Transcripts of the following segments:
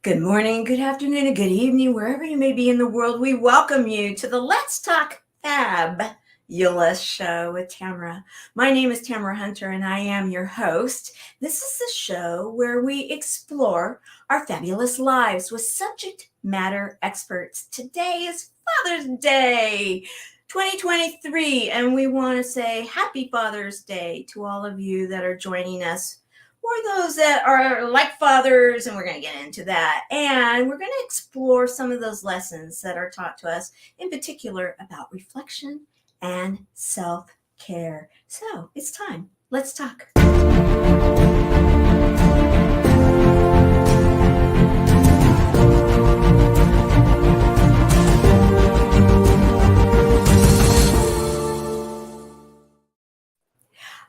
Good morning, good afternoon, and good evening, wherever you may be in the world. We welcome you to the Let's Talk Fabulous Show with Tamara. My name is Tamara Hunter, and I am your host. This is the show where we explore our fabulous lives with subject matter experts. Today is Father's Day 2023, and we want to say Happy Father's Day to all of you that are joining us, or those that are like fathers, and we're going to get into that. And we're going to explore some of those lessons that are taught to us, in particular about reflection and self-care. So it's time. Let's talk.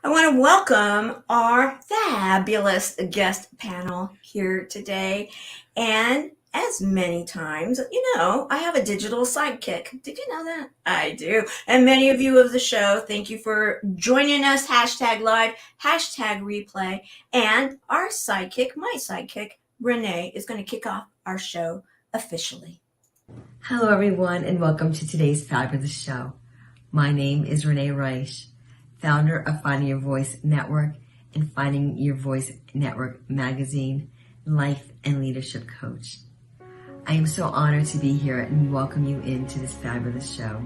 I want to welcome our fabulous guest panel here today. And as many times, I have a digital sidekick. Did you know that? I do. And many of you of the show, thank you for joining us. Hashtag live, hashtag replay. And our sidekick, my sidekick, Renee, is going to kick off our show officially. Hello, everyone, and welcome to today's fabulous show. My name is Renee Reich, founder of Finding Your Voice Network and Finding Your Voice Network magazine, life and leadership coach. I am so honored to be here and welcome you into this fabulous show.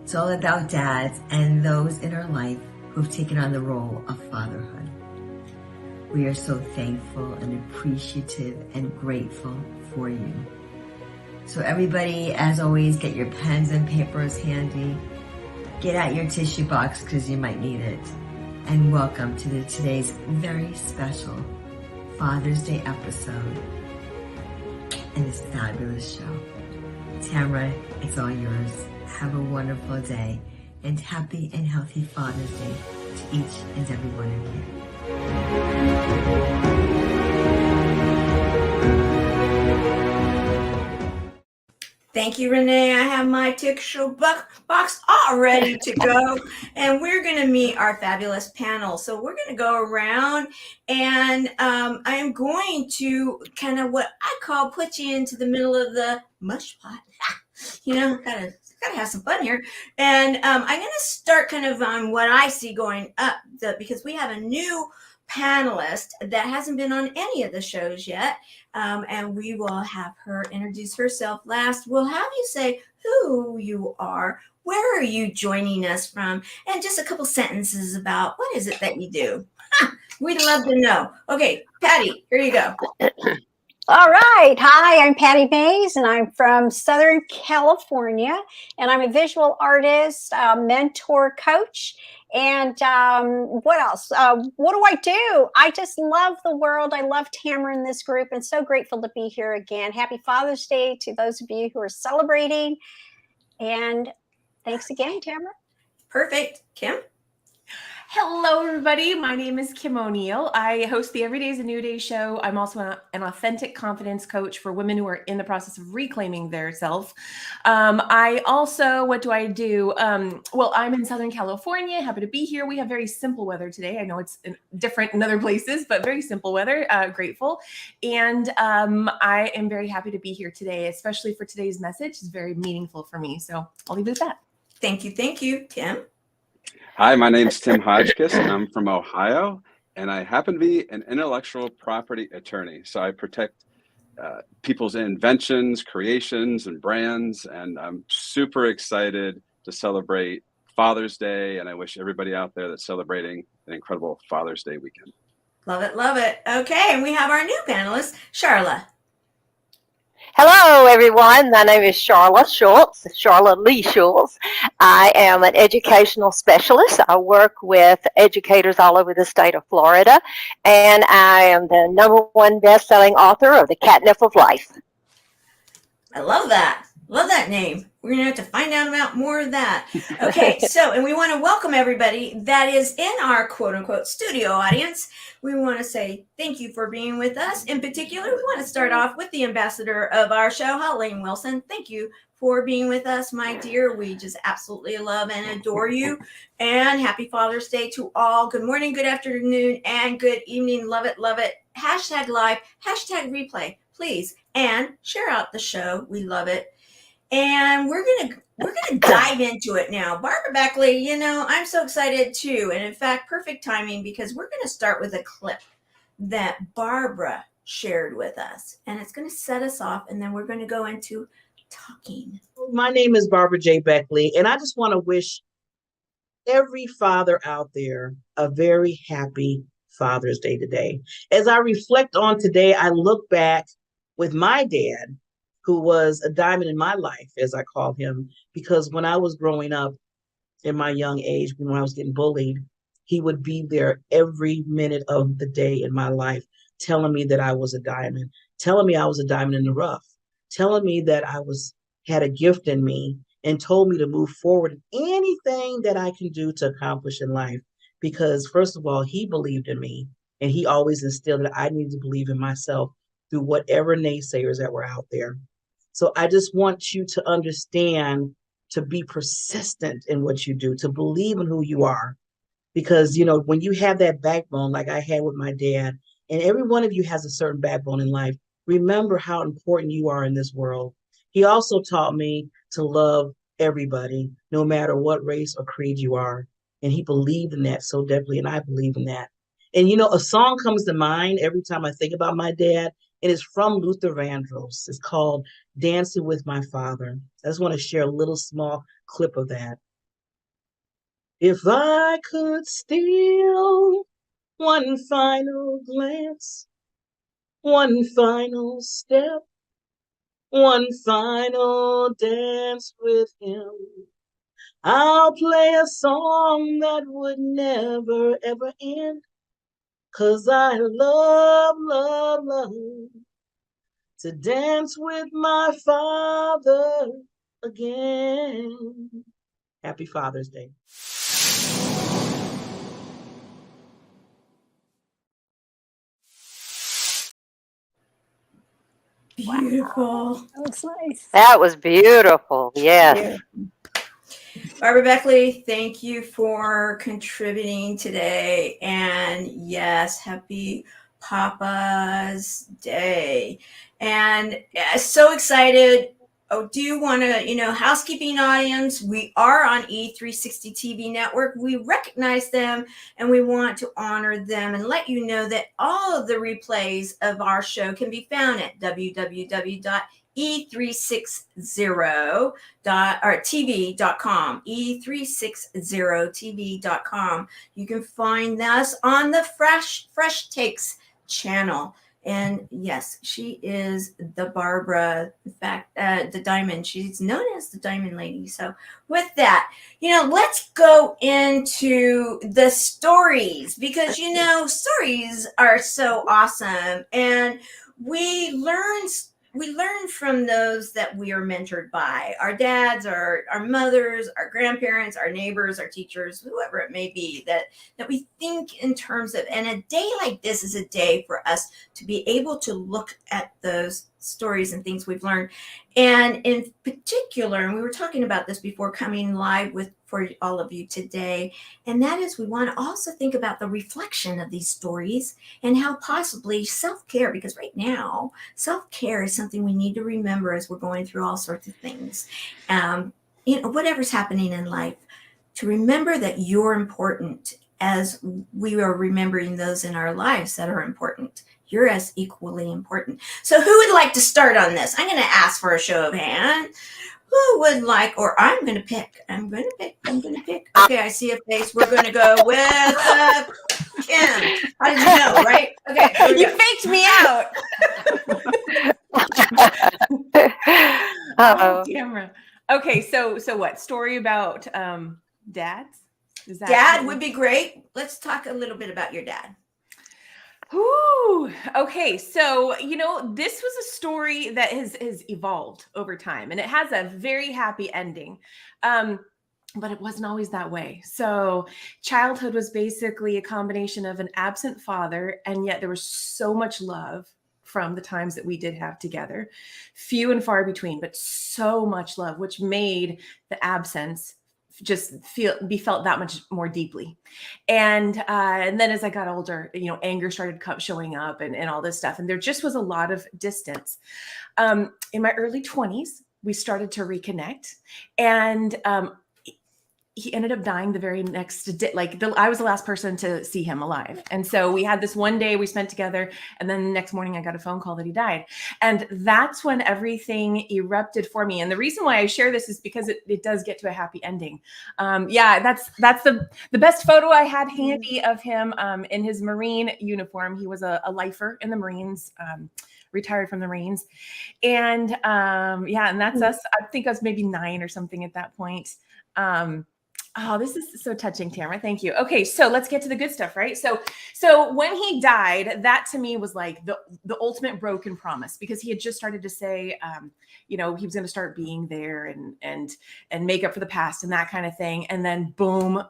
It's all about dads and those in our life who have taken on the role of fatherhood. We are so thankful and appreciative and grateful for you. So everybody, as always, get your pens and papers handy. Get out your tissue box because you might need it. And welcome to today's very special Father's Day episode in this fabulous show. Tamara, it's all yours. Have a wonderful day and happy and healthy Father's Day to each and every one of you. Thank you, Renee. I have my tissue box all ready to go, and we're going to meet our fabulous panel. So we're going to go around, and I am going to kind of what I call put you into the middle of the mush pot. Gotta have some fun here. And I'm going to start kind of on what I see going up, because we have a new panelist that hasn't been on any of the shows yet. And we will have her introduce herself last. We'll have you say who you are, where are you joining us from, and just a couple sentences about what is it that you do. We'd love to know. Okay, Pati, here you go. All right. Hi, I'm Pati Maez, and I'm from Southern California, and I'm a visual artist, mentor, coach. And what else? What do I do? I just love the world. I love Tamara in this group, and so grateful to be here again. Happy Father's Day to those of you who are celebrating. And thanks again, Tamara. Perfect. Kim? Hello, everybody. My name is Kim O'Neill. I host the Every Day is a New Day show. I'm also an authentic confidence coach for women who are in the process of reclaiming their self. What do I do? Well, I'm in Southern California. Happy to be here. We have very simple weather today. I know it's different in other places, but very simple weather. Grateful. And I am very happy to be here today, especially for today's message. It's very meaningful for me. So I'll leave it at that. Thank you. Thank you, Tim. Hi, my name's Tim Hodgkiss, and I'm from Ohio, and I happen to be an intellectual property attorney. So I protect people's inventions, creations, and brands, and I'm super excited to celebrate Father's Day, and I wish everybody out there that's celebrating an incredible Father's Day weekend. Love it, love it. Okay, and we have our new panelist, Sharla. Hello, everyone. My name is Sharla Lee Shults. I am an educational specialist. I work with educators all over the state of Florida, and I am the #1 best-selling author of The Catnip of Life. I love that. Love that name. We're going to have to find out about more of that. Okay, and we want to welcome everybody that is in our quote-unquote studio audience. We want to say thank you for being with us. In particular, we want to start off with the ambassador of our show, Helene Wilson. Thank you for being with us, my dear. We just absolutely love and adore you. And happy Father's Day to all. Good morning, good afternoon, and good evening. Love it, love it. Hashtag live, hashtag replay. please. And share out the show. We love it. And we're gonna dive into it now. Barbara Beckley, you know, I'm so excited too. And in fact, perfect timing, because we're gonna start with a clip that Barbara shared with us. And it's gonna set us off, and then we're gonna go into talking. My name is Barbara J. Beckley, and I just want to wish every father out there a very happy Father's Day today. As I reflect on today, I look back with my dad, who was a diamond in my life, as I call him, because when I was growing up in my young age, when I was getting bullied, he would be there every minute of the day in my life, telling me that I was a diamond, telling me I was a diamond in the rough, telling me that I had a gift in me, and told me to move forward in anything that I can do to accomplish in life. Because first of all, he believed in me, and he always instilled that I needed to believe in myself through whatever naysayers that were out there. So I just want you to understand, to be persistent in what you do, to believe in who you are. Because, you know, when you have that backbone, like I had with my dad, and every one of you has a certain backbone in life, remember how important you are in this world. He also taught me to love everybody, no matter what race or creed you are. And he believed in that so deeply, and I believe in that. And, you know, a song comes to mind every time I think about my dad, and it's from Luther Vandross. It's called Dancing with My Father. I just want to share a little small clip of that. If I could steal one final glance, one final step, one final dance with him, I'll play a song that would never, ever end. 'Cause I love, love, love to dance with my father again. Happy Father's Day. Beautiful. That was nice. That was beautiful. Yes. Barbara Beckley, thank you for contributing today. And yes, happy Papa's Day. And so excited. Oh, do you want to, you know, housekeeping audience, we are on E360 TV network. We recognize them and we want to honor them and let you know that all of the replays of our show can be found at www.e360.tv.com, e360tv.com. You can find us on the Fresh Takes channel. And yes, she is the Barbara, in fact, the Diamond. She's known as the Diamond Lady. So with that, you know, let's go into the stories, because, you know, stories are so awesome. And we learn from those that we are mentored by, our dads, our mothers, our grandparents, our neighbors, our teachers, whoever it may be, that we think in terms of, and a day like this is a day for us to be able to look at those stories and things we've learned. And in particular, and we were talking about this before coming live for all of you today, and that is, we want to also think about the reflection of these stories and how possibly self-care, because right now self-care is something we need to remember as we're going through all sorts of things, you know, whatever's happening in life, to remember that you're important as we are remembering those in our lives that are important. You're as equally important. So who would like to start on this? I'm going to ask for a show of hands. Who would like, or I'm going to pick. Okay, I see a face. We're going to go with Kim. How did you know, right? Okay. You faked me out. Uh-oh. Tamara. Okay, so what? Story about dads? Is that Dad would be great. Let's talk a little bit about your dad. Ooh, okay. So, you know, this was a story that has evolved over time, and it has a very happy ending. But it wasn't always that way. So childhood was basically a combination of an absent father, and yet there was so much love from the times that we did have together. Few and far between, but so much love, which made the absence be felt that much more deeply. And then as I got older, anger started showing up and all this stuff. And there just was a lot of distance. In my early 20s, we started to reconnect, and he ended up dying the very next day. I was the last person to see him alive. And so we had this one day we spent together, and then the next morning I got a phone call that he died. And that's when everything erupted for me. And the reason why I share this is because it does get to a happy ending. That's the best photo I had handy of him in his Marine uniform. He was a lifer in the Marines, retired from the Marines. And and that's us. I think I was maybe 9 or something at that point. Oh, this is so touching, Tamara. Thank you. Okay, so let's get to the good stuff, right? So when he died, that to me was like the ultimate broken promise, because he had just started to say, he was going to start being there and make up for the past and that kind of thing. And then boom,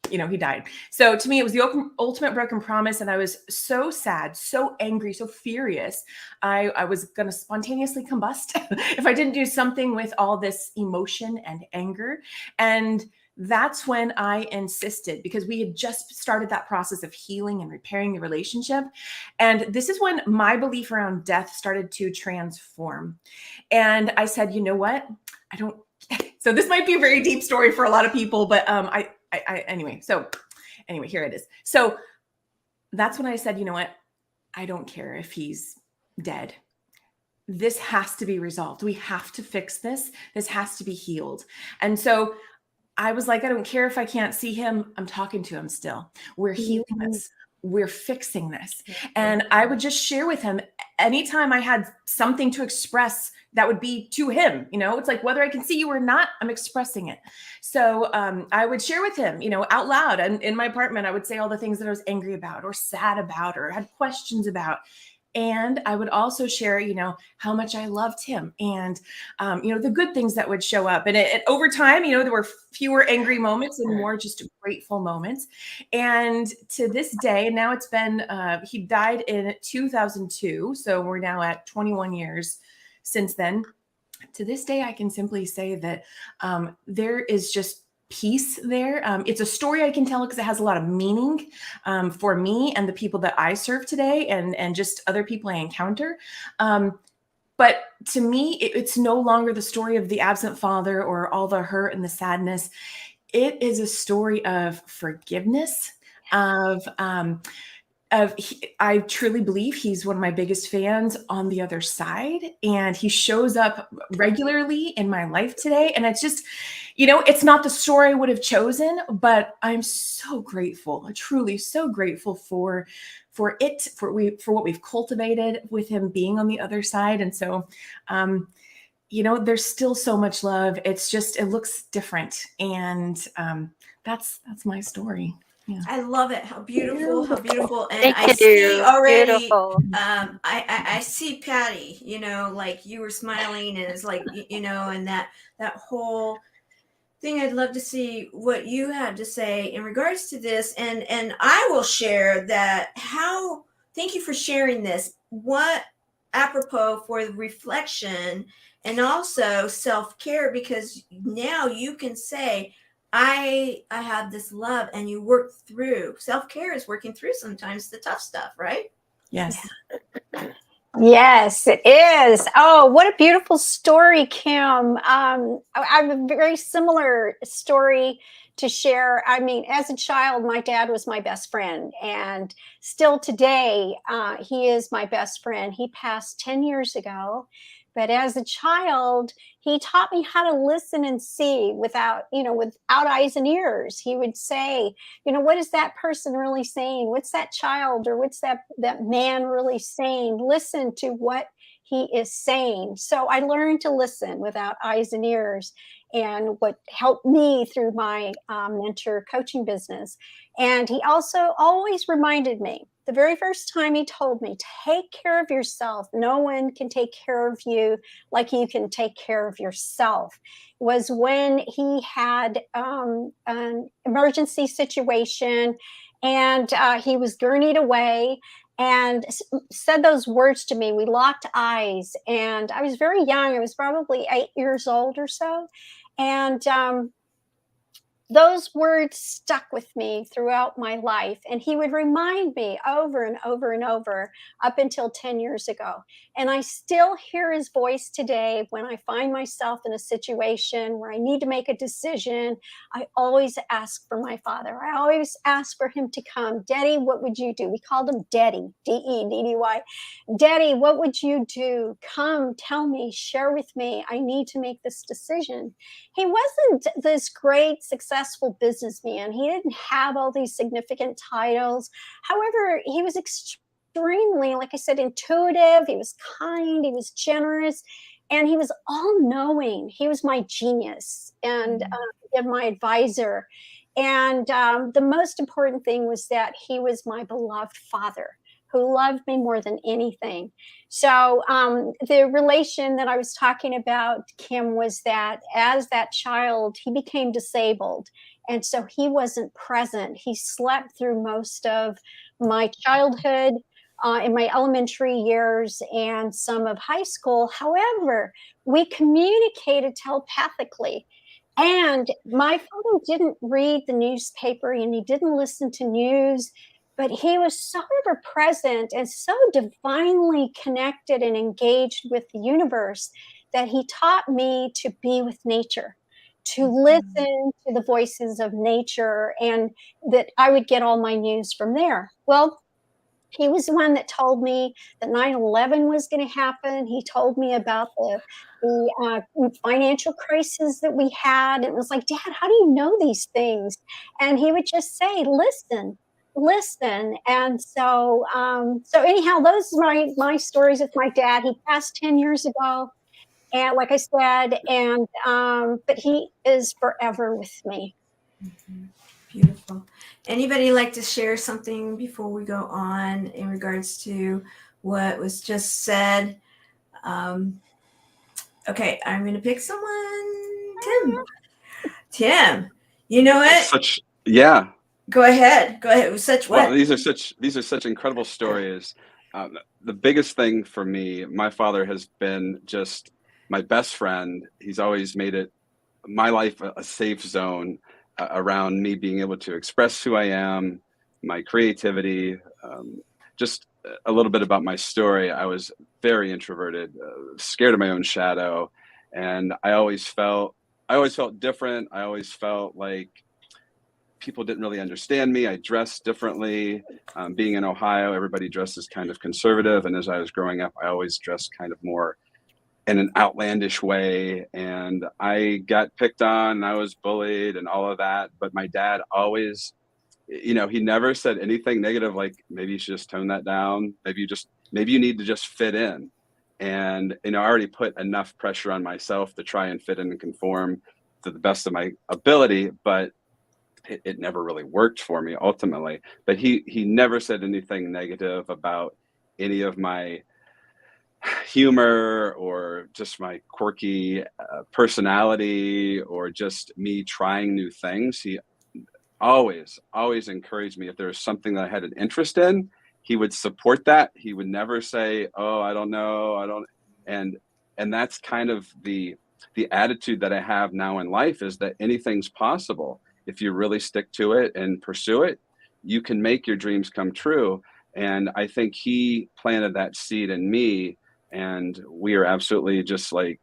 he died. So to me, it was the ultimate broken promise. And I was so sad, so angry, so furious. I was going to spontaneously combust if I didn't do something with all this emotion and anger. And that's when I insisted, because we had just started that process of healing and repairing the relationship. And this is when my belief around death started to transform. And I said, you know what? So this might be a very deep story for a lot of people, but anyway, here it is. So that's when I said, you know what? I don't care if he's dead. This has to be resolved. We have to fix this. This has to be healed. And so I was like, I don't care if I can't see him. I'm talking to him still. We're healing this. We're fixing this. And I would just share with him anytime I had something to express that would be to him. It's like, whether I can see you or not, I'm expressing it. So I would share with him, out loud. And in my apartment, I would say all the things that I was angry about or sad about or had questions about. And I would also share, how much I loved him and, the good things that would show up. And over time, there were fewer angry moments and more just grateful moments. And to this day, now it's been, he died in 2002. So we're now at 21 years since then. To this day, I can simply say that there is just peace there. It's a story I can tell because it has a lot of meaning for me and the people that I serve today and just other people I encounter. But to me, it's no longer the story of the absent father or all the hurt and the sadness. It is a story of forgiveness, I truly believe he's one of my biggest fans on the other side, and he shows up regularly in my life today. And it's just, it's not the story I would have chosen, but I'm so grateful, truly so grateful for what we've cultivated with him being on the other side. And so, there's still so much love. It's just, it looks different. And that's my story. Yeah. I love it. How beautiful, how beautiful. And Thank I you. see already, Beautiful. I see Patti, like you were smiling, and it's like, and that whole thing. I'd love to see what you had to say in regards to this. And I will share that thank you for sharing this. What apropos for the reflection and also self-care, because now you can say, I have this love, and you work through. Self-care is working through sometimes the tough stuff, right? Yes. Yes, it is. Oh, what a beautiful story, Kim. I have a very similar story to share. I mean, as a child, my dad was my best friend, and still today, he is my best friend. He passed 10 years ago. But as a child, he taught me how to listen and see without eyes and ears. He would say, what is that person really saying? What's that child or what's that man really saying? Listen to what he is saying. So I learned to listen without eyes and ears, and what helped me through my mentor coaching business. And he also always reminded me, the very first time he told me, take care of yourself. No one can take care of you like you can take care of yourself. Was when he had an emergency situation, and he was gurneyed away, and said those words to me. We locked eyes, and I was very young. I was probably 8 years old or so. And those words stuck with me throughout my life. And he would remind me over and over and over up until 10 years ago. And I still hear his voice today when I find myself in a situation where I need to make a decision. I always ask for my father. I always ask for him to come. Daddy, what would you do? We called him Daddy, D-E-D-D-Y. Daddy, what would you do? Come, tell me, share with me. I need to make this decision. He wasn't this great, successful businessman. He didn't have all these significant titles. However, he was extremely, like I said, intuitive. He was kind. He was generous. And he was all-knowing. He was my genius and my advisor. And the most important thing was that he was my beloved father who loved me more than anything. So the relation that I was talking about, Kim, was that as that child, he became disabled. And so he wasn't present. He slept through most of my childhood, in my elementary years and some of high school. However, we communicated telepathically. And my father didn't read the newspaper and he didn't listen to news, but he was so ever present and so divinely connected and engaged with the universe that he taught me to be with nature, to listen to the voices of nature, and that I would get all my news from there. Well, he was the one that told me that 9/11 was going to happen. He told me about the financial crisis that we had. And it was like, Dad, how do you know these things? And he would just say, listen. And so anyhow, those are my stories with my dad. He passed 10 years ago. And like I said, but he is forever with me. Mm-hmm. Beautiful. Anybody like to share something before we go on in regards to what was just said? Okay, I'm going to pick someone. Tim, you know what? Yeah. Go ahead. It was such what? Well, these are such incredible stories. The biggest thing for me, my father has been just my best friend. He's always made my life a safe zone around me being able to express who I am, my creativity. Just a little bit about my story. I was very introverted, scared of my own shadow, and I always felt different. I always felt like people didn't really understand me. I dressed differently. Being in Ohio, everybody dresses kind of conservative, and as I was growing up, I always dressed kind of more in an outlandish way, and I got picked on and I was bullied and all of that. But my dad always, he never said anything negative, like maybe you should just tone that down. Maybe you need to just fit in. And, I already put enough pressure on myself to try and fit in and conform to the best of my ability, but it never really worked for me ultimately. But he never said anything negative about any of my humor or just my quirky personality or just me trying new things. He always encouraged me. If there was something that I had an interest in, he would support that. He would never say, oh, I don't know. And that's kind of the attitude that I have now in life, is that anything's possible. If you really stick to it and pursue it, you can make your dreams come true. And I think he planted that seed in me. And we are absolutely just like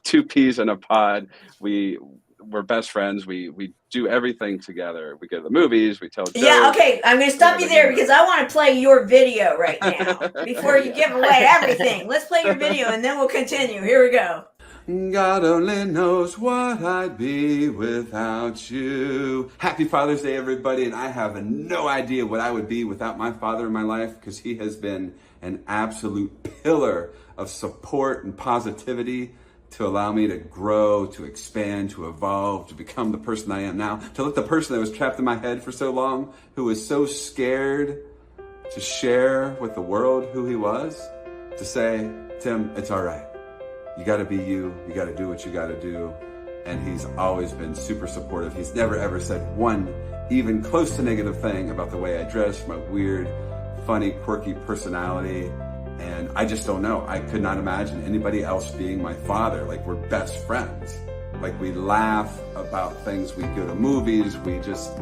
two peas in a pod. We're best friends. We do everything together. We go to the movies. We tell jokes. Yeah, okay. I'm going to stop you there because I want to play your video right now before you give away everything. Let's play your video and then we'll continue. Here we go. God only knows what I'd be without you. Happy Father's Day, everybody. And I have no idea what I would be without my father in my life, because he has been an absolute pillar of support and positivity to allow me to grow, to expand, to evolve, to become the person I am now, to let the person that was trapped in my head for so long, who was so scared to share with the world who he was, to say, Tim, it's all right. You got to be you. You got to do what you got to do. And he's always been super supportive. He's never ever said one even close to negative thing about the way I dress, my weird, funny, quirky personality. And I just don't know. I could not imagine anybody else being my father. Like, we're best friends. Like, we laugh about things, we go to movies, we just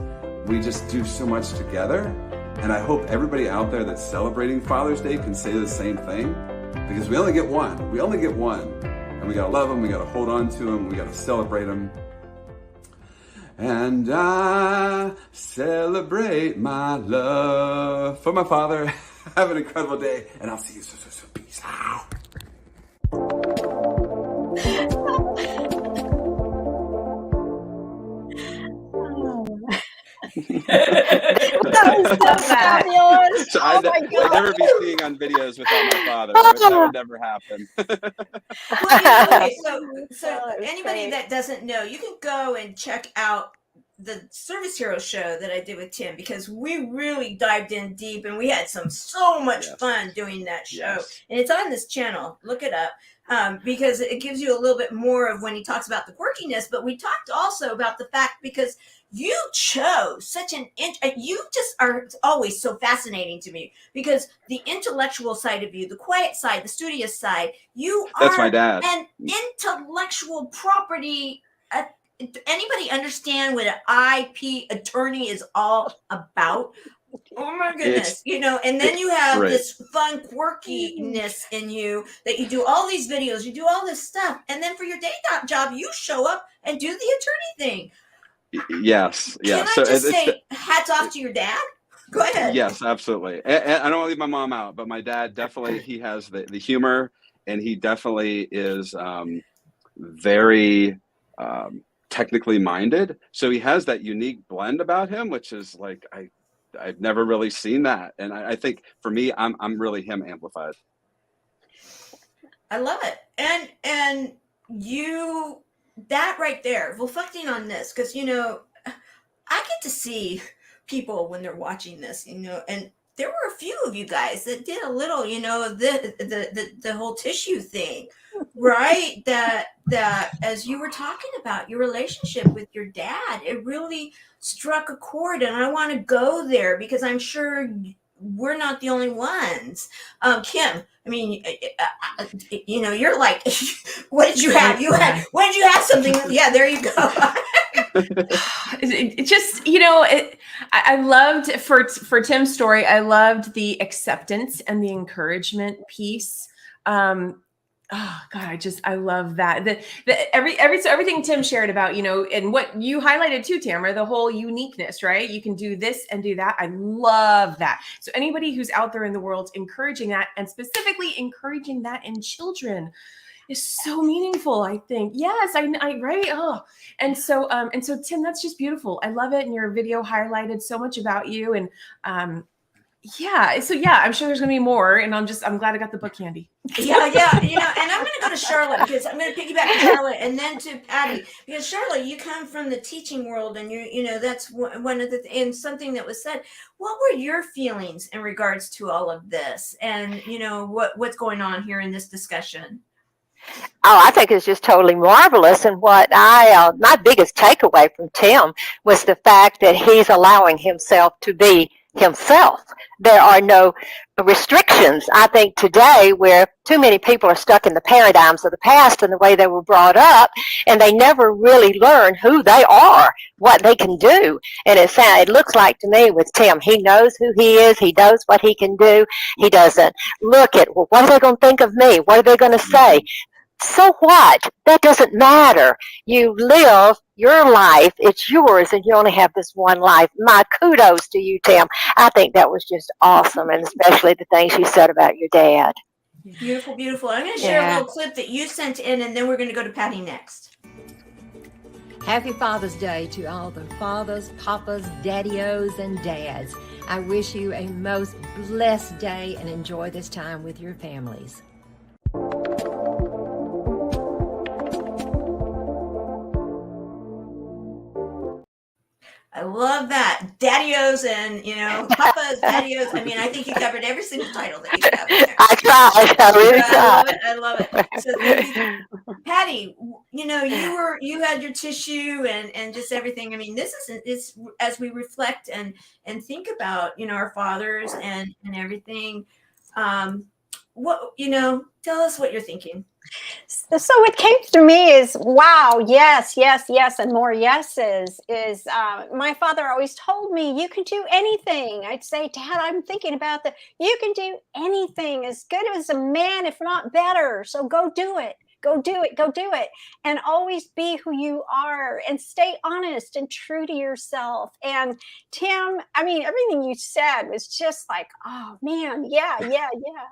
do so much together. And I hope everybody out there that's celebrating Father's Day can say the same thing, because we only get one. We only get one. And we gotta love him, we gotta hold on to him, we gotta celebrate him. And I celebrate my love for my father. Have an incredible day, and I'll see you soon. Peace out. That was so fabulous. So Oh my I'd God. never be seeing on videos without my father. That would never happen. Well, okay, so Oh, that's anybody great. that doesn't know, you can go and check out the Service Hero show that I did with Tim, because we really dived in deep and we had so much Yes. fun doing that show. Yes. And it's on this channel. Look it up. Because it gives you a little bit more of when he talks about the quirkiness, but we talked also about the fact, because you chose such you just are always so fascinating to me, because the intellectual side of you, the quiet side, the studious side, you That's my are dad. an intellectual property. Anybody understand what an IP attorney is all about? Oh my goodness, and then you have right. this fun quirkiness in you that you do all these videos, you do all this stuff, and then for your day job, you show up and do the attorney thing. Yes. Can I just say hats off to your dad? Go ahead. Yes, absolutely. And I don't want to leave my mom out, but my dad definitely, he has the humor, and he definitely is very technically minded. So he has that unique blend about him, which is like, I've never really seen that. And I think for me, I'm really him amplified. I love it. And you, that right there, reflecting on this, because, I get to see people when they're watching this, and there were a few of you guys that did a little, the whole tissue thing, right? That as you were talking about your relationship with your dad, it really struck a chord, and I want to go there because I'm sure we're not the only ones. Kim, I mean, you're like, what did you have? When did you have something? Yeah, there you go. It just, I loved for Tim's story, I loved the acceptance and the encouragement piece. Oh God, I love that. Everything Tim shared about, and what you highlighted too, Tamara, the whole uniqueness, right? You can do this and do that. I love that. So anybody who's out there in the world encouraging that, and specifically encouraging that in children, is so meaningful, I think. Yes, I right. Oh, and so Tim, that's just beautiful. I love it. And your video highlighted so much about you. And I'm sure there's gonna be more. And I'm glad I got the book handy. Yeah. And I'm gonna go to Sharla, because I'm gonna piggyback to Sharla and then to Pati, because Sharla, you come from the teaching world, and that's one of the and something that was said. What were your feelings in regards to all of this, and what's going on here in this discussion? Oh, I think it's just totally marvelous. And what my biggest takeaway from Tim was the fact that he's allowing himself to be himself. There are no restrictions. I think today, where too many people are stuck in the paradigms of the past and the way they were brought up, and they never really learn who they are, what they can do. And it looks like to me with Tim, he knows who he is. He knows what he can do. He doesn't look at, well, what are they going to think of me? What are they going to say? So what? That doesn't matter. You live your life. It's yours, and you only have this one life. My kudos to you, Tim. I think that was just awesome, and especially the things you said about your dad. Beautiful, beautiful. I'm going to share a little clip that you sent in, and then we're going to go to Pati next. Happy Father's Day to all the fathers, papas, daddios, and dads. I wish you a most blessed day and enjoy this time with your families. I love that. Daddios and, papas, daddios. I mean, I think you covered every single title that you have there. I tried. I really tried. I love it. So thank you. Pati, you had your tissue and just everything. I mean, this is as we reflect and think about, our fathers and everything. Tell us what you're thinking. So what came through me is, wow, yes, yes, yes, and more yeses. Is my father always told me, you can do anything. I'd say, Dad, I'm thinking about that. You can do anything as good as a man, if not better. So go do it. Go do it. Go do it. And always be who you are and stay honest and true to yourself. And Tim, I mean, everything you said was just like, oh man, yeah, yeah, yeah.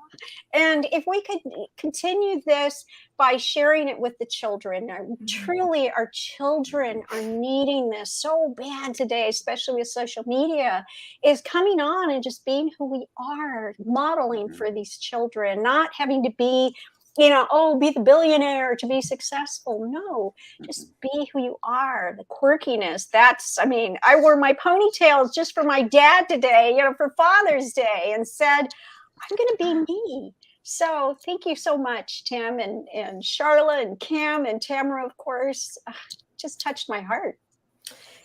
And if we could continue this by sharing it with the children, truly our children are needing this so bad today, especially with social media, is coming on and just being who we are, modeling for these children, not having to be, be the billionaire to be successful. No, just be who you are. The quirkiness, I wore my ponytails just for my dad today, for Father's Day, and said, I'm going to be me. So thank you so much, Tim and Sharla and Kim and Tamara, of course. Just touched my heart.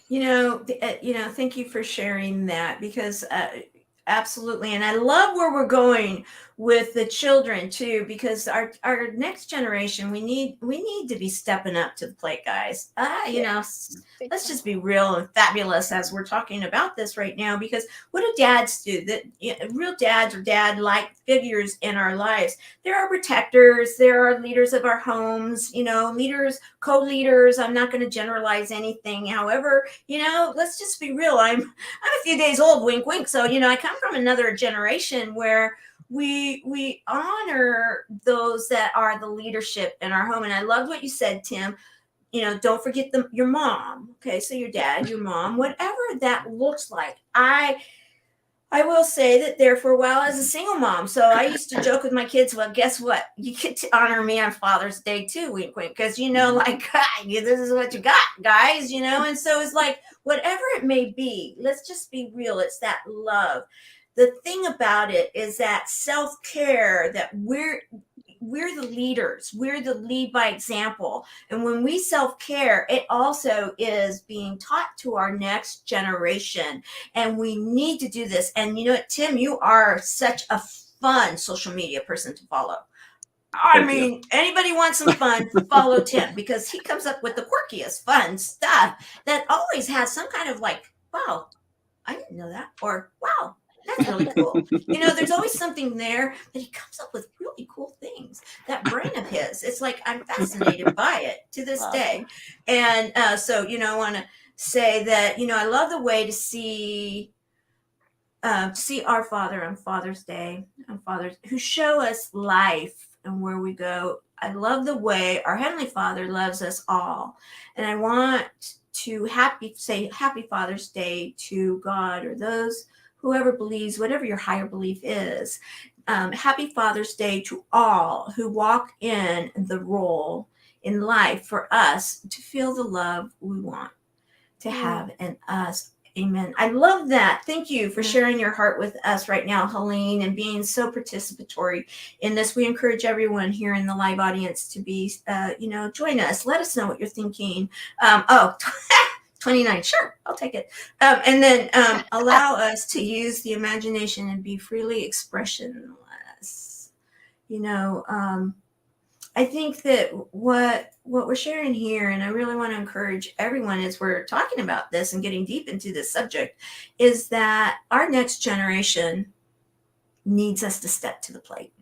Thank you for sharing that, because absolutely. And I love where we're going with the children too, because our next generation, we need to be stepping up to the plate, guys. Let's just be real and fabulous as we're talking about this right now, because what do dads do? Real dads or dad-like figures in our lives. There are protectors, there are leaders of our homes, leaders, co-leaders. I'm not going to generalize anything. However, let's just be real. I'm a few days old, wink, wink. So, I come from another generation where we honor those that are the leadership in our home. And I loved what you said, Tim. Don't forget your mom. Okay, so your dad, your mom, whatever that looks like. I will say that there for a while as a single mom. So I used to joke with my kids, well, guess what? You get to honor me on Father's Day too, wink, wink. Because, this is what you got, guys, And so it's like, whatever it may be, let's just be real. It's that love. The thing about it is that self-care, that we're the leaders. We're the lead by example. And when we self-care, it also is being taught to our next generation. And we need to do this. And Tim, you are such a fun social media person to follow. Anybody wants some fun, follow Tim, because he comes up with the quirkiest, fun stuff that always has some kind of like, wow, I didn't know that. Or, wow, that's really cool. There's always something there that he comes up with really cool things. That brain of his, it's like I'm fascinated by it to this day. And so, I want to say that, I love the way to see our Father on Father's Day, who show us life and where we go. I love the way our Heavenly Father loves us all. And I want to say Happy Father's Day to God, or whoever believes, whatever your higher belief is. Happy Father's Day to all who walk in the role in life for us to feel the love we want to have in us. Amen. I love that. Thank you for sharing your heart with us right now, Helene, and being so participatory in this. We encourage everyone here in the live audience to be, join us. Let us know what you're thinking. 29. Sure, I'll take it. And then allow us to use the imagination and be freely expressionless. I think that what we're sharing here, and I really want to encourage everyone as we're talking about this and getting deep into this subject, is that our next generation needs us to step to the plate.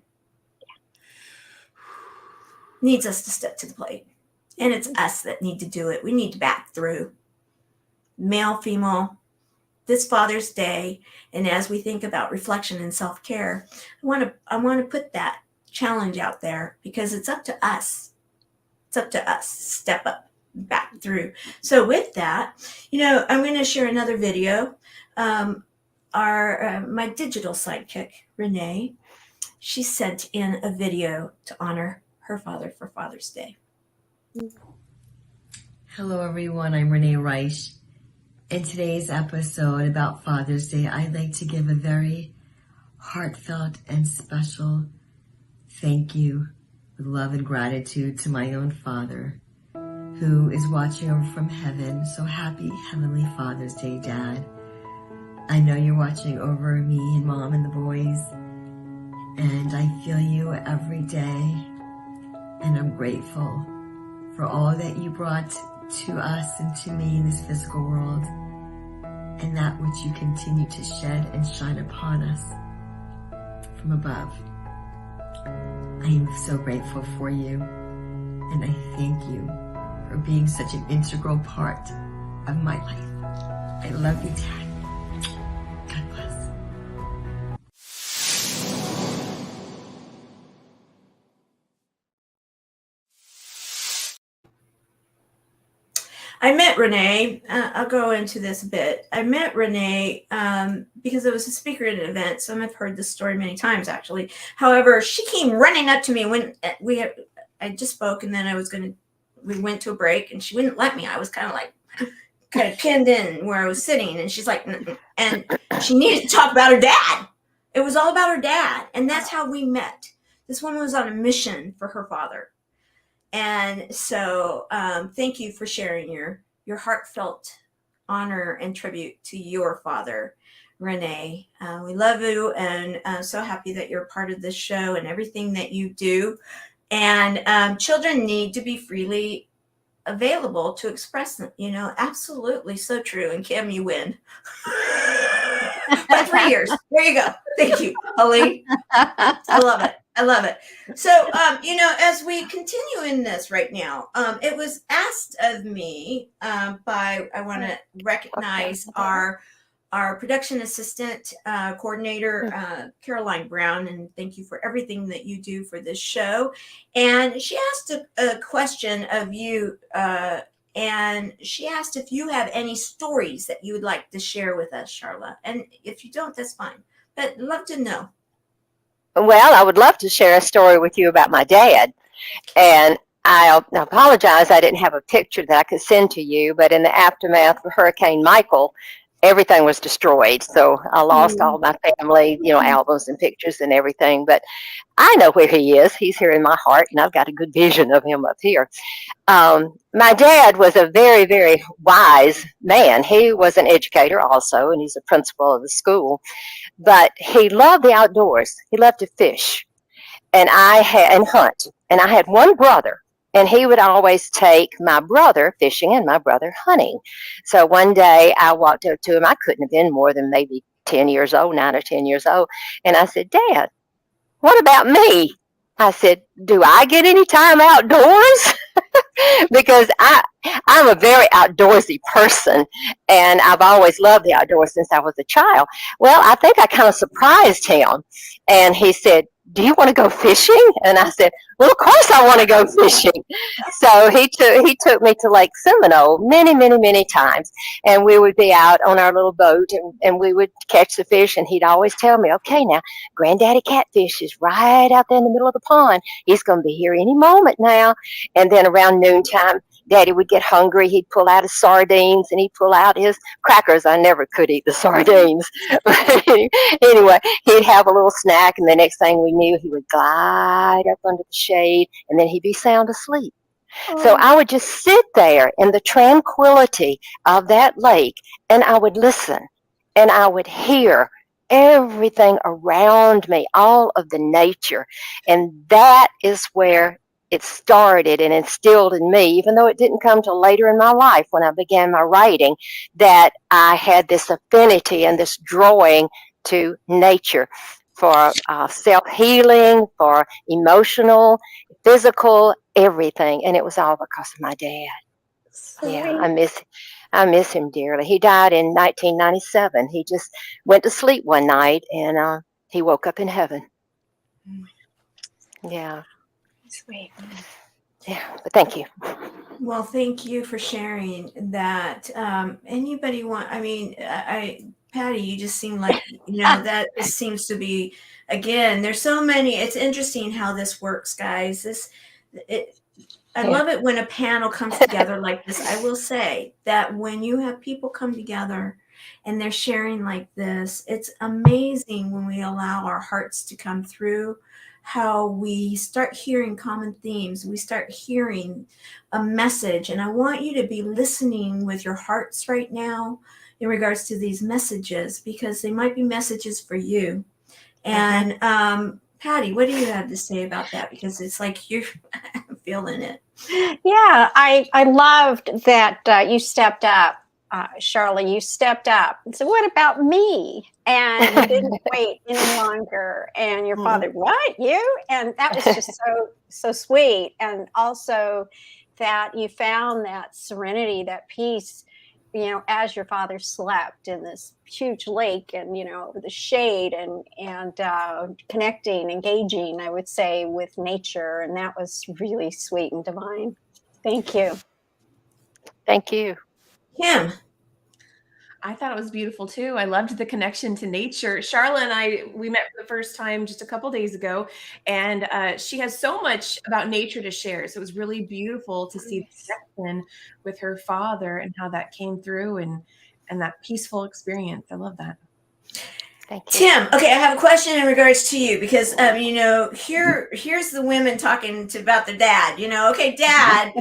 Needs us to step to the plate. And it's us that need to do it. We need to back through. Male, female, this Father's Day, and as we think about reflection and self-care, I want to put that challenge out there, because it's up to us. It's up to us. Step up, back through. So with that, I'm going to share another video. My digital sidekick, Renee, she sent in a video to honor her father for Father's Day. Hello, everyone. I'm Renee Reich. In today's episode about Father's Day, I'd like to give a very heartfelt and special thank you with love and gratitude to my own father, who is watching over from heaven. So happy Heavenly Father's Day, Dad. I know you're watching over me and Mom and the boys, and I feel you every day. And I'm grateful for all that you brought to us and to me in this physical world, and that which you continue to shed and shine upon us from above. I am so grateful for you, and I thank you for being such an integral part of my life. I love you, Dad. God bless. I met Renee. I'll go into this a bit. I met Renee because I was a speaker at an event. Some have heard this story many times, actually. However, she came running up to me when I just spoke, and then we went to a break, and she wouldn't let me. I was kind of pinned in where I was sitting, and she's like, and she needed to talk about her dad. It was all about her dad, and that's how we met. This woman was on a mission for her father. And so thank you for sharing your heartfelt honor and tribute to your father, Renee. We love you, and so happy that you're part of this show and everything that you do. And children need to be freely available to express them, absolutely so true. And Kim, you win. By 3 years. There you go. Thank you, Holly. I love it. I love it. So, as we continue in this right now, it was asked of me I want to recognize our production assistant coordinator, Caroline Brown, and thank you for everything that you do for this show. And she asked a question of you, and she asked if you have any stories that you would like to share with us, Sharla. And if you don't, that's fine. But love to know. Well, I would love to share a story with you about my dad. And I apologize, I didn't have a picture that I could send to you, but in the aftermath of Hurricane Michael, everything was destroyed. So I lost all my family, albums and pictures and everything. But I know where he is. He's here in my heart, and I've got a good vision of him up here. My dad was a very, very wise man. He was an educator also, and he's a principal of the school. But he loved the outdoors. He loved to fish and hunt. And I had one brother, and he would always take my brother fishing and my brother hunting. So one day I walked up to him. I couldn't have been more than maybe 10 years old, 9 or 10 years old. And I said, Dad, what about me? I said, do I get any time outdoors? Because I'm a very outdoorsy person, and I've always loved the outdoors since I was a child. Well, I think I kind of surprised him, and he said, do you want to go fishing? And I said, well, of course I want to go fishing. So he took me to Lake Seminole many, many, many times, and we would be out on our little boat, and we would catch the fish, and he'd always tell me, okay, now, Granddaddy Catfish is right out there in the middle of the pond. He's going to be here any moment now. And then around noontime, Daddy would get hungry. He'd pull out his sardines, and he'd pull out his crackers. I never could eat the sardines. Anyway, he'd have a little snack, and the next thing we knew, he would glide up under the shade, and then he'd be sound asleep. So I would just sit there in the tranquility of that lake, and I would listen, and I would hear everything around me, all of the nature. And that is where it started and instilled in me, even though it didn't come till later in my life when I began my writing, that I had this affinity and this drawing to nature for self-healing, for emotional, physical, everything. And it was all because of my dad. Yeah, I miss him dearly. He died in 1997. He just went to sleep one night, and he woke up in heaven. Yeah. Sweet. Yeah, but thank you. Well, thank you for sharing that. Anybody want, Patty, you just seem like, that seems to be, again, there's so many, it's interesting how this works, guys. I love it when a panel comes together like this. I will say that when you have people come together and they're sharing like this, it's amazing when we allow our hearts to come through, how we start hearing common themes. We start hearing a message. And I want you to be listening with your hearts right now in regards to these messages, because they might be messages for you. And Patty, what do you have to say about that? Because it's like you're feeling it. Yeah, I loved that you stepped up, Sharla. You stepped up and said, "What about me?" And you didn't wait any longer. And your father, "What, you?" And that was just so sweet. And also that you found that serenity, that peace, as your father slept in this huge lake, and the shade, and connecting, engaging, I would say, with nature, and that was really sweet and divine. Thank you. Thank you. Kim. I thought it was beautiful too. I loved the connection to nature. Sharla and we met for the first time just a couple days ago, and she has so much about nature to share. So it was really beautiful to see the connection with her father and how that came through, and that peaceful experience. I love that. Thank you. Tim, okay, I have a question in regards to you, because here's the women talking about their dad. Okay, Dad,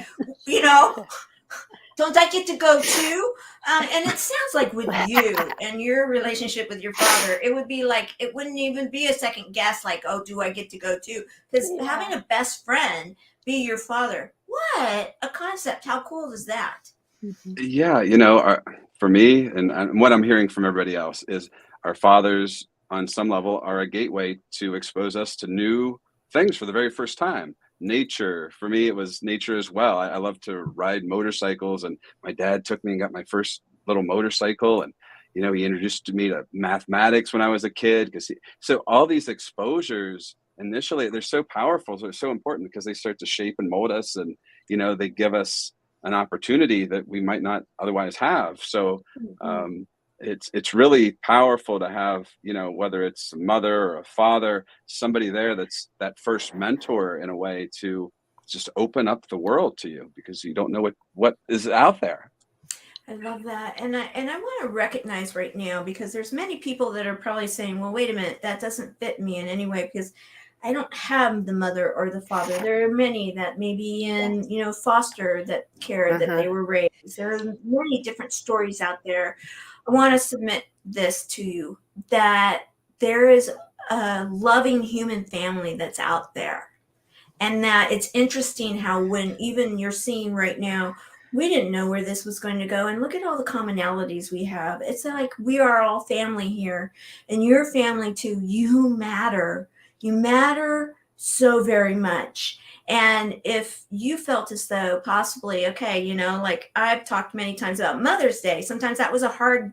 don't I get to go too? And it sounds like with you and your relationship with your father, it would be like, it wouldn't even be a second guess, like, oh, do I get to go too? Because having a best friend be your father, what a concept. How cool is that? Yeah, for me, and what I'm hearing from everybody else is our fathers, on some level, are a gateway to expose us to new things for the very first time. Nature, for me, it was nature as well. I love to ride motorcycles, and my dad took me and got my first little motorcycle, and he introduced me to mathematics when I was a kid. So all these exposures initially, they're so powerful, so they're so important, because they start to shape and mold us, and they give us an opportunity that we might not otherwise have. So it's really powerful to have, whether it's a mother or a father, somebody there that's that first mentor, in a way, to just open up the world to you, because you don't know what is out there. I love that. And I want to recognize right now, because there's many people that are probably saying, well, wait a minute, that doesn't fit me in any way, because I don't have the mother or the father. There are many that may be in, foster that care that they were raised. There are many different stories out there. I want to submit this to you, that there is a loving human family that's out there. And that it's interesting how, when even you're seeing right now, we didn't know where this was going to go. And look at all the commonalities we have. It's like we are all family here, and your family too. You matter. You matter so very much. And if you felt as though possibly, okay, like I've talked many times about Mother's Day, sometimes that was a hard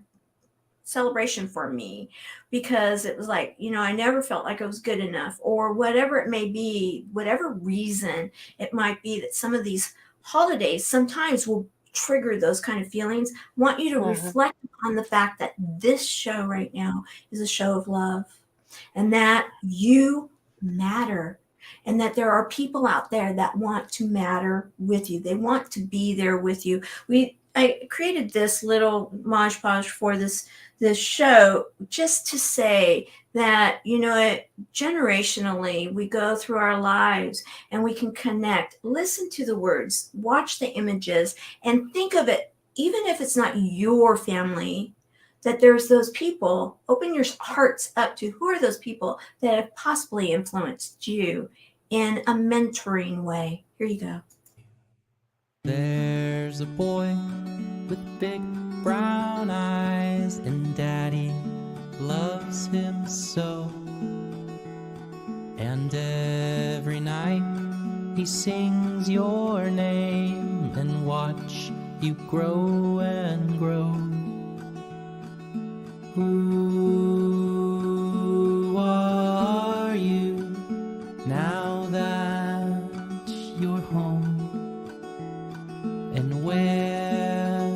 celebration for me, because it was like, I never felt like I was good enough, or whatever it may be, whatever reason it might be, that some of these holidays sometimes will trigger those kind of feelings. I want you to reflect on the fact that this show right now is a show of love, and that you matter, and that there are people out there that want to matter with you. They want to be there with you. I created this little Mod Podge for this show, just to say that, generationally, we go through our lives and we can connect, listen to the words, watch the images, and think of it, even if it's not your family, that there's those people. Open your hearts up to who are those people that have possibly influenced you in a mentoring way. Here you go. There's a boy with big brown eyes, and Daddy loves him so. And every night he sings your name, and watch you grow and grow. Who are you now that you're home? And where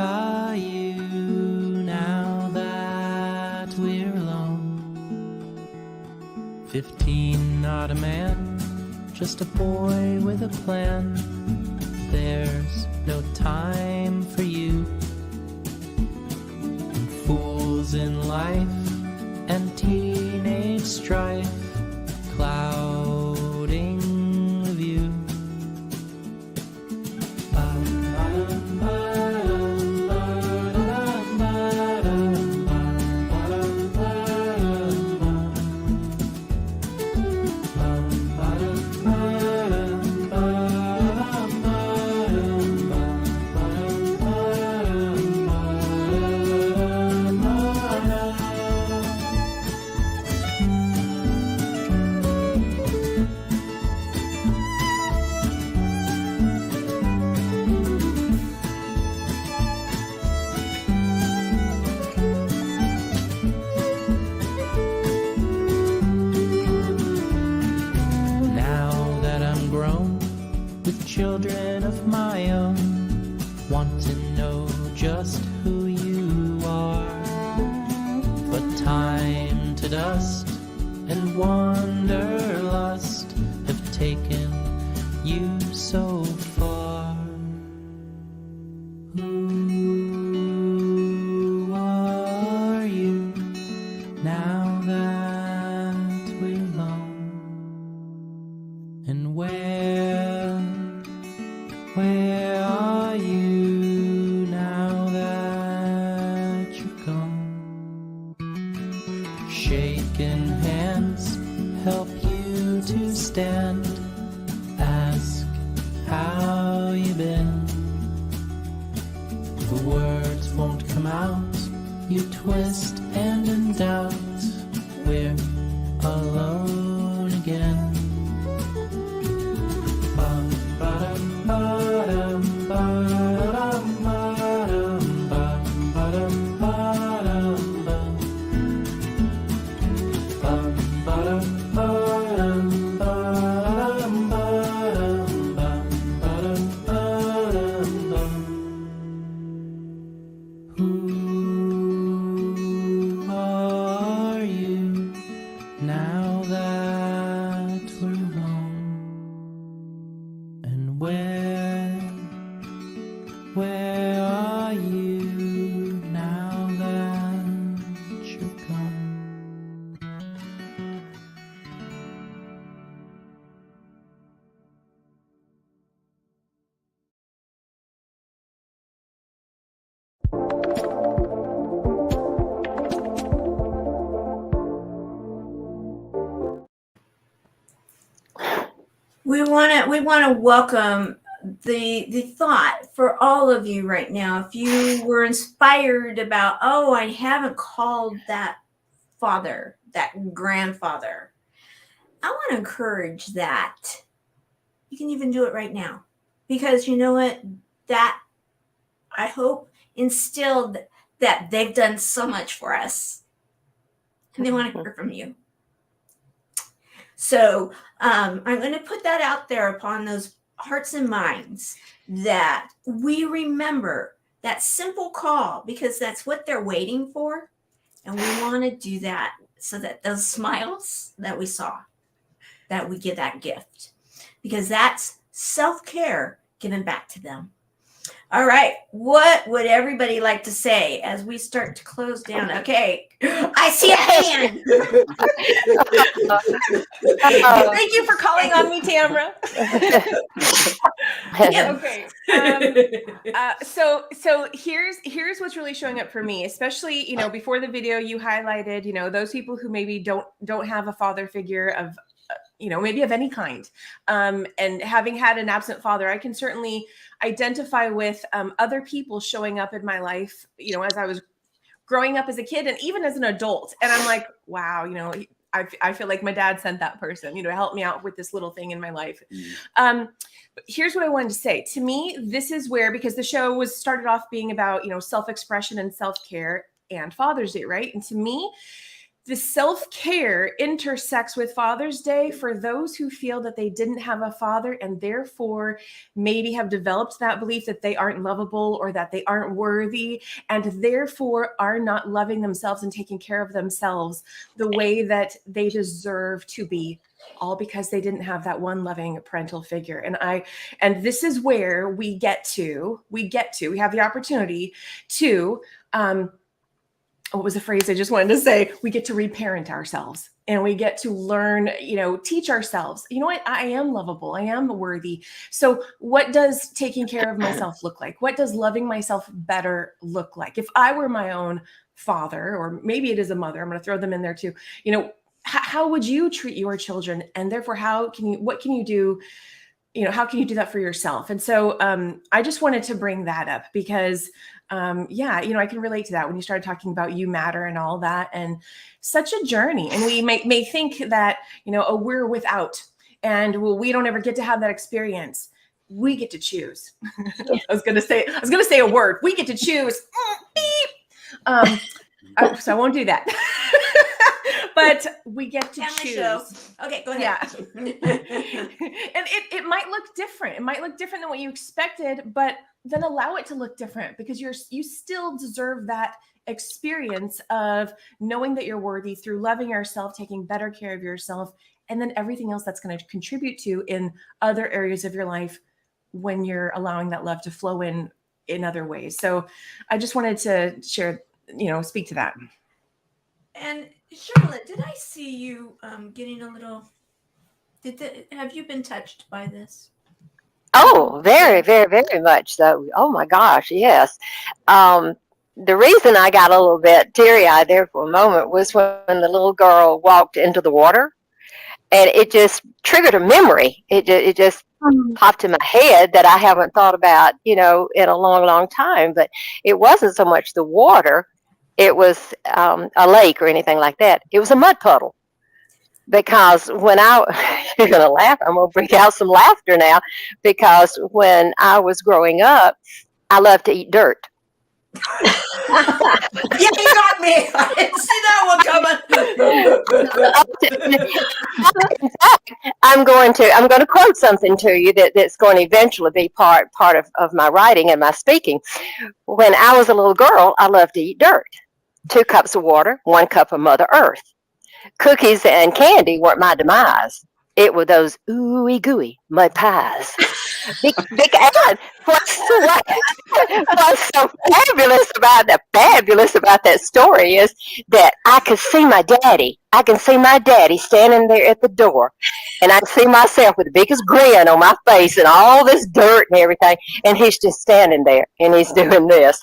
are you now that we're alone? 15, not a man, just a boy with a plan. There's no time for you. And fools in life and teenage strife clouding the view. taken you so far. Who are you now that we're alone? And where are you now that you're gone? Shaking hands help you to stand. Ask how you been. The words won't come out. You twist and in doubt. We're alone again. Who are you now that we're alone? And where are you now that you're gone? We want to welcome the thought for all of you right now. If you were inspired about, oh, I haven't called that father, that grandfather, I want to encourage that. You can even do it right now, because you know what? That, I hope, instilled that they've done so much for us, and they want to hear from you. So I'm going to put that out there upon those hearts and minds, that we remember that simple call, because that's what they're waiting for. And we want to do that so that those smiles that we saw, that we give that gift, because that's self-care given back to them. All right. What would everybody like to say as we start to close down? Okay. I see a hand. Thank you for calling on me, Tamara. Okay. So here's what's really showing up for me, especially, before the video you highlighted, those people who maybe don't have a father figure of, maybe of any kind. And having had an absent father, I can certainly identify with other people showing up in my life, as I was growing up as a kid and even as an adult. And I'm like, wow, I feel like my dad sent that person, to help me out with this little thing in my life. But here's what I wanted to say. To me, this is where, because the show was started off being about, self-expression and self-care and Father's Day, right? And to me, the self-care intersects with Father's Day for those who feel that they didn't have a father and therefore maybe have developed that belief that they aren't lovable or that they aren't worthy, and therefore are not loving themselves and taking care of themselves the way that they deserve to be, all because they didn't have that one loving parental figure. And this is where we have the opportunity to, what was the phrase I just wanted to say? We get to reparent ourselves, and we get to learn, teach ourselves, you know what? I am lovable. I am worthy. So what does taking care of myself look like? What does loving myself better look like? If I were my own father, or maybe it is a mother, I'm going to throw them in there too. How would you treat your children? And therefore, what can you do? How can you do that for yourself? And so I just wanted to bring that up because, I can relate to that when you started talking about you matter and all that, and such a journey. And we may think that, we're without, and we don't ever get to have that experience. We get to choose. I was going to say a word. We get to choose. Beep. So I won't do that. But we get to choose. Show. Okay, go ahead. Yeah. And it might look different. It might look different than what you expected, but then allow it to look different, because you still deserve that experience of knowing that you're worthy through loving yourself, taking better care of yourself, and then everything else that's going to contribute to in other areas of your life when you're allowing that love to flow in other ways. So I just wanted to share, speak to that. And Charlotte, did I see you getting a little? Have you been touched by this? Oh, very, very, very much so. Oh my gosh, yes. The reason I got a little bit teary-eyed there for a moment was when the little girl walked into the water, and it just triggered a memory. It just popped in my head that I haven't thought about, in a long, long time. But it wasn't so much the water; it was a lake or anything like that. It was a mud puddle. Because when you're going to laugh, I'm going to bring out some laughter now, because when I was growing up, I loved to eat dirt. Yeah, you got me. I didn't see that one coming. In fact, I'm going to quote something to you that's going to eventually be part of my writing and my speaking. When I was a little girl, I loved to eat dirt. 2 cups of water, 1 cup of Mother Earth. Cookies and candy weren't my demise. It were those ooey gooey mud pies. What's so fabulous about that story is that I could see my daddy. I can see my daddy standing there at the door, and I can see myself with the biggest grin on my face and all this dirt and everything, and he's just standing there and he's doing this.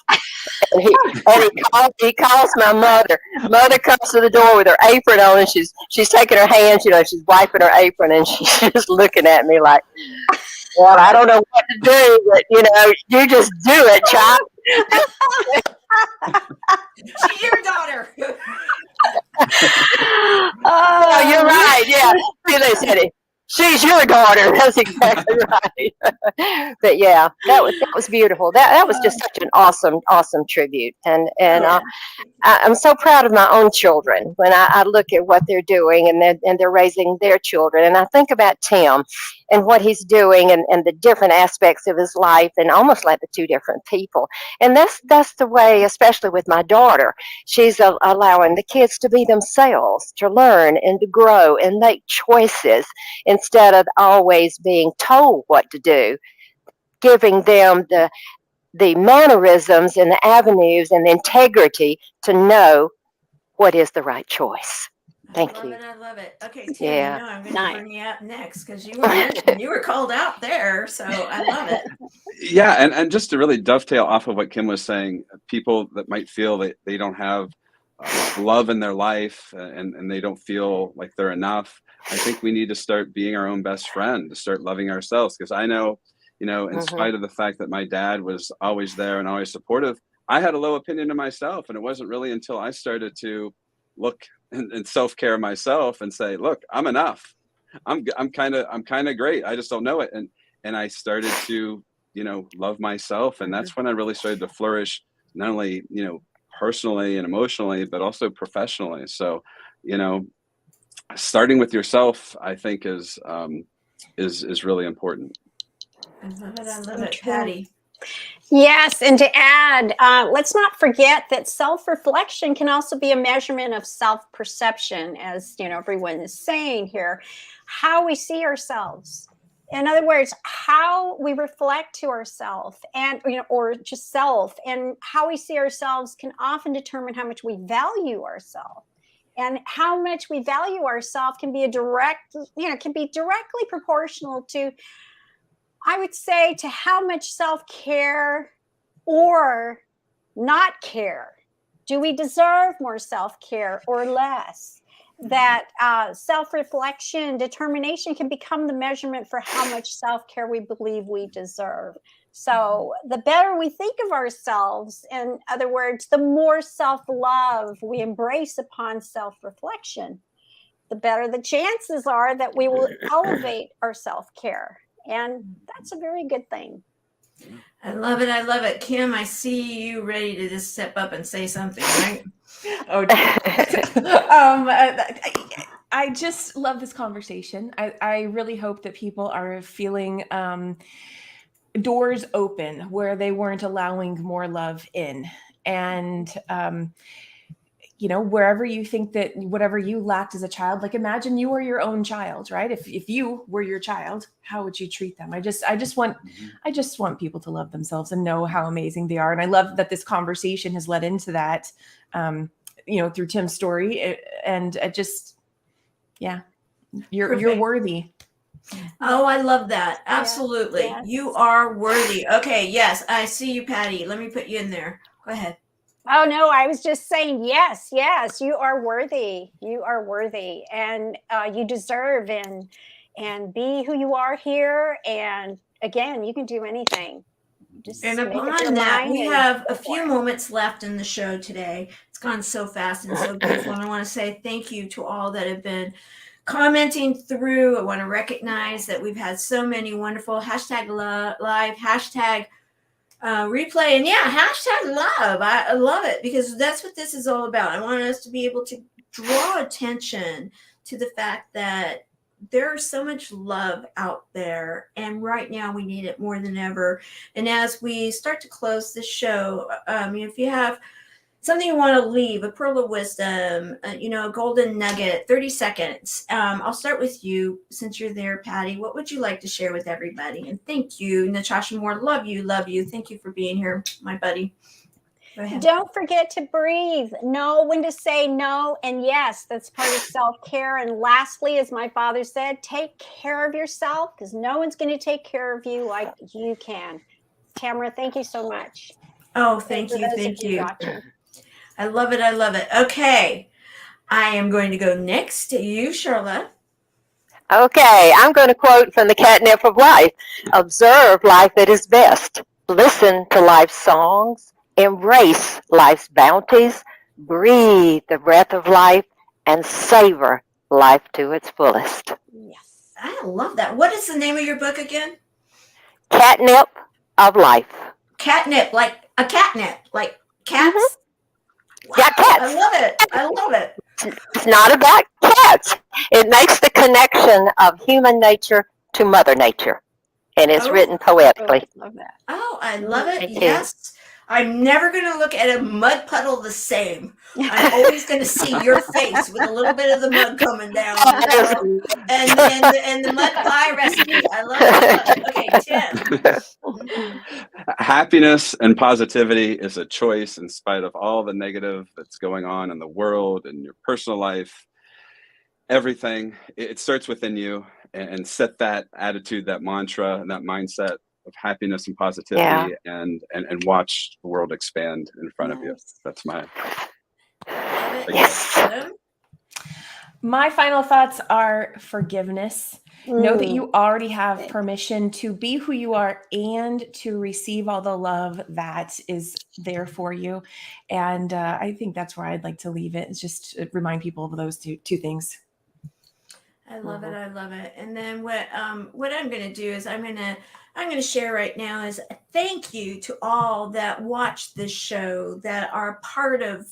And he calls my mother. Mother comes to the door with her apron on, and she's taking her hands, she's wiping her apron, and she's just looking at me like, well, I don't know what to do, but you just do it, child. She's your daughter. Oh, you're right. Yeah, listen, she's your daughter. That's exactly right. But yeah, that was beautiful. That was just such an awesome tribute, and I'm so proud of my own children when I look at what they're doing, and they're raising their children, and I think about Tim and what he's doing, and the different aspects of his life, and almost like the 2 different people. And that's the way, especially with my daughter, she's allowing the kids to be themselves, to learn and to grow and make choices instead of always being told what to do, giving them the mannerisms and the avenues and the integrity to know what is the right choice. Thank you. I love it. Okay, Tim, Yeah. I'm going to bring you up next because you were called out there, so I love it. Yeah, and just to really dovetail off of what Kim was saying, people that might feel that they don't have love in their life, and they don't feel like they're enough, I think we need to start being our own best friend, to start loving ourselves. Because I know, in spite of the fact that my dad was always there and always supportive, I had a low opinion of myself. And it wasn't really until I started to look and self-care myself and say, look, I'm enough. I'm kind of great. I just don't know it. And I started to, love myself. And that's when I really started to flourish, not only, personally and emotionally, but also professionally. So, starting with yourself, I think is really important. I love it, Patty. Yes, and to add, let's not forget that self-reflection can also be a measurement of self-perception, as everyone is saying here, how we see ourselves. In other words, how we reflect to ourselves, and or just self, and how we see ourselves can often determine how much we value ourselves. And how much we value ourselves can be directly proportional to, I would say, to how much self-care or not care. Do we deserve more self-care or less? That self-reflection, determination can become the measurement for how much self-care we believe we deserve. So the better we think of ourselves, in other words, the more self-love we embrace upon self-reflection, the better the chances are that we will elevate our self-care. And that's a very good thing. I love it. I love it. Kim, I see you ready to just step up and say something, right? Oh, I just love this conversation. I really hope that people are feeling doors open where they weren't allowing more love in. And wherever you think that whatever you lacked as a child, like imagine you were your own child, right? If you were your child, how would you treat them? I just want people to love themselves and know how amazing they are. And I love that this conversation has led into that, through Tim's story. And it just, yeah, you're worthy. Oh, I love that. Absolutely. Yes. You are worthy. Okay. Yes. I see you, Patti. Let me put you in there. Go ahead. Oh no, I was just saying, yes, you are worthy. You are worthy, and you deserve and be who you are here. And again, you can do anything. Just And make up your upon that, mind we and have go a for few it. moments left in the show today. It's gone so fast and so beautiful. And I want to say thank you to all that have been commenting through. I want to recognize that we've had so many wonderful hashtag live, hashtag replay, and yeah, hashtag love. I love it because that's what this is all about. I want us to be able to draw attention to the fact that there's so much love out there, and right now we need it more than ever. And as we start to close the show, if you have something you want to leave, a pearl of wisdom, a golden nugget, 30 seconds. I'll start with you since you're there, Patti. What would you like to share with everybody? And thank you, Natasha Moore. Love you. Love you. Thank you for being here, my buddy. Go ahead. Don't forget to breathe. Know when to say no and yes. That's part of self-care. And lastly, as my father said, take care of yourself because no one's going to take care of you like you can. Tamara, thank you so much. Oh, thank you. For those of Thank you. watching. I love it. I love it. Okay. I am going to go next to you, Sharla. Okay, I'm going to quote from the catnip of life. Observe life at its best. Listen to life's songs. Embrace life's bounties. Breathe the breath of life and savor life to its fullest. Yes. I love that. What is the name of your book again? Catnip of life. Catnip, like a catnip, like cats. Mm-hmm. Yeah, cats. I love it. I love it. It's not about cats. It makes the connection of human nature to Mother Nature. And it's written poetically. Oh, love that. Oh, I love it. Thank you. Yes. I'm never going to look at a mud puddle the same. I'm always going to see your face with a little bit of the mud coming down. And the mud pie recipe. I love it. Okay, Tim. Happiness and positivity is a choice in spite of all the negative that's going on in the world and your personal life. Everything, it starts within you, and set that attitude, that mantra, and that mindset of happiness and positivity, and watch the world expand in front of you. That's my Yes. My final thoughts are forgiveness. Know that you already have permission to be who you are and to receive all the love that is there for you. And I think that's where I'd like to leave it. Is just remind people of those two things. I love it. I love it. And then what I'm going to do is I'm going to share right now is a thank you to all that watch this show, that are part of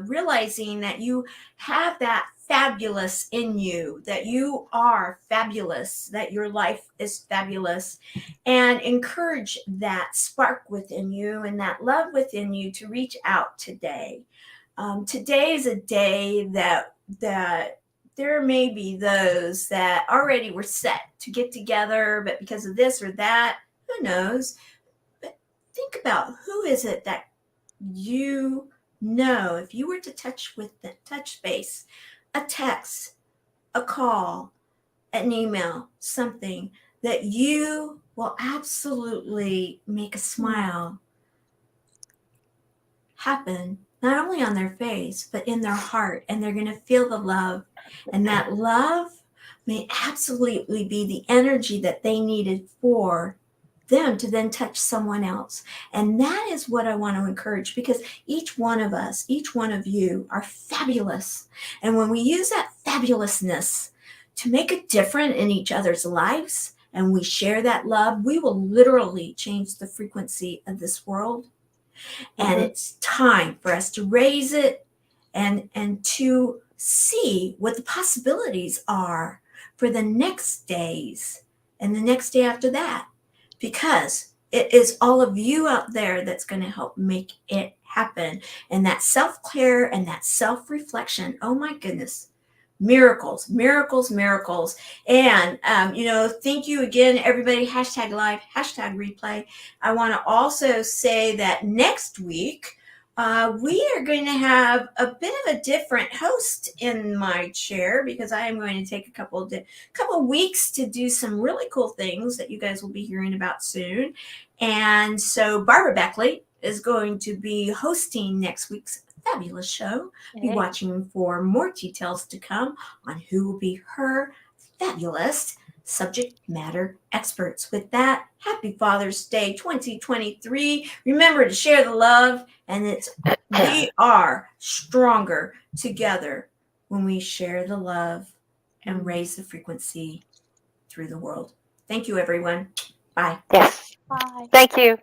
realizing that you have that fabulous in you, that you are fabulous, that your life is fabulous, and encourage that spark within you and that love within you to reach out today. Today is a day that there may be those that already were set to get together, but because of this or that, who knows? But think about who is it that you know, if you were to touch base, a text, a call, an email, something that you will absolutely make a smile happen, not only on their face, but in their heart, and they're going to feel the love. And that love may absolutely be the energy that they needed for them to then touch someone else. And that is what I want to encourage, because each one of us, each one of you are fabulous. And when we use that fabulousness to make a difference in each other's lives, and we share that love, we will literally change the frequency of this world. And it's time for us to raise it and to see what the possibilities are for the next days and the next day after that, because it is all of you out there that's going to help make it happen. And that self-care and that self-reflection, oh my goodness, miracles, miracles, miracles. And, thank you again, everybody. Hashtag live, hashtag replay. I want to also say that next week, we are going to have a bit of a different host in my chair because I am going to take a couple weeks to do some really cool things that you guys will be hearing about soon. And so Barbara Beckley is going to be hosting next week's fabulous show. Be watching for more details to come on who will be her fabulous subject matter experts. With that, happy Father's Day 2023. Remember to share the love, and we are stronger together when we share the love and raise the frequency through the world. Thank you, everyone. Bye. Yes. Bye. Thank you.